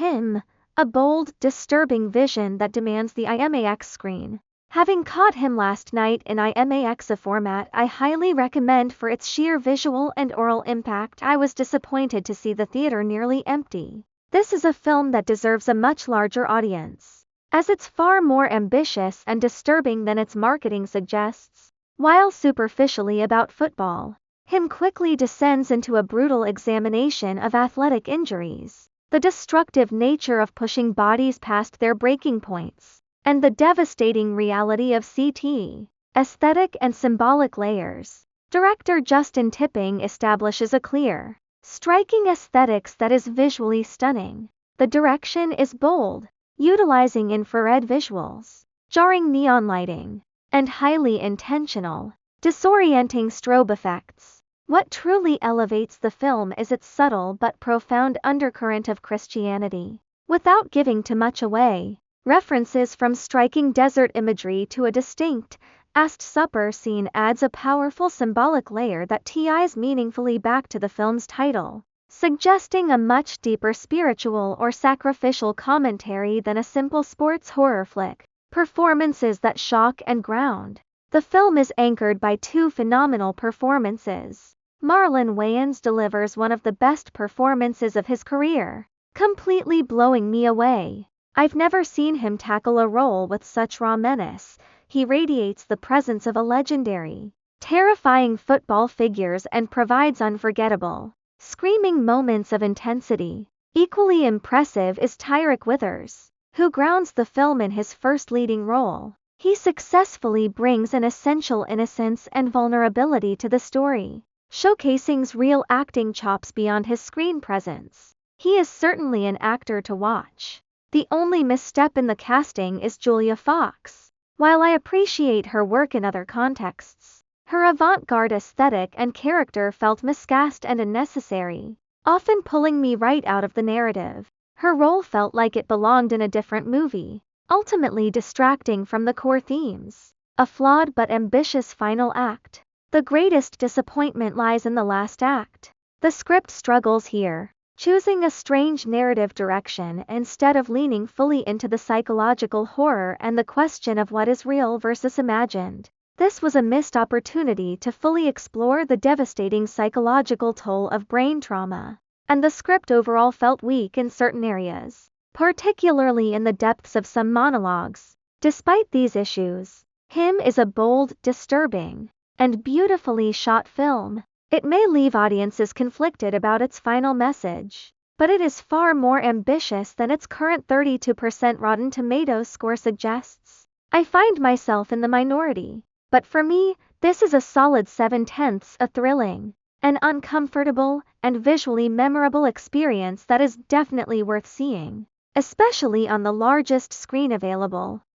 Him, a bold, disturbing vision that demands the IMAX screen. Having caught him last night in IMAX, a format I highly recommend for its sheer visual and oral impact, I was disappointed to see the theater nearly empty. This is a film that deserves a much larger audience, as it's far more ambitious and disturbing than its marketing suggests. While superficially about football, Him quickly descends into a brutal examination of athletic injuries, the destructive nature of pushing bodies past their breaking points, and the devastating reality of CT, aesthetic and symbolic layers. Director Justin Tipping establishes a clear, striking aesthetics that is visually stunning. The direction is bold, utilizing infrared visuals, jarring neon lighting, and highly intentional, disorienting strobe effects. What truly elevates the film is its subtle but profound undercurrent of Christianity. Without giving too much away, references from striking desert imagery to a distinct Last Supper scene adds a powerful symbolic layer that ties meaningfully back to the film's title, suggesting a much deeper spiritual or sacrificial commentary than a simple sports horror flick. Performances that shock and ground. The film is anchored by two phenomenal performances. Marlon Wayans delivers one of the best performances of his career, completely blowing me away. I've never seen him tackle a role with such raw menace. He radiates the presence of a legendary, terrifying football figures and provides unforgettable, screaming moments of intensity. Equally impressive is Tyrek Withers, who grounds the film in his first leading role. He successfully brings an essential innocence and vulnerability to the story, showcasing real acting chops beyond his screen presence. He is certainly an actor to watch. The only misstep in the casting is Julia Fox. While I appreciate her work in other contexts, her avant-garde aesthetic and character felt miscast and unnecessary, often pulling me right out of the narrative. Her role felt like it belonged in a different movie, ultimately distracting from the core themes. A flawed but ambitious final act. The greatest disappointment lies in the last act. The script struggles here, choosing a strange narrative direction instead of leaning fully into the psychological horror and the question of what is real versus imagined. This was a missed opportunity to fully explore the devastating psychological toll of brain trauma, and the script overall felt weak in certain areas, particularly in the depths of some monologues. Despite these issues, Him is a bold, disturbing, and beautifully shot film. It may leave audiences conflicted about its final message, but it is far more ambitious than its current 32% Rotten Tomatoes score suggests. I find myself in the minority, but for me, this is a solid 7/10, a thrilling, an uncomfortable, and visually memorable experience that is definitely worth seeing, especially on the largest screen available.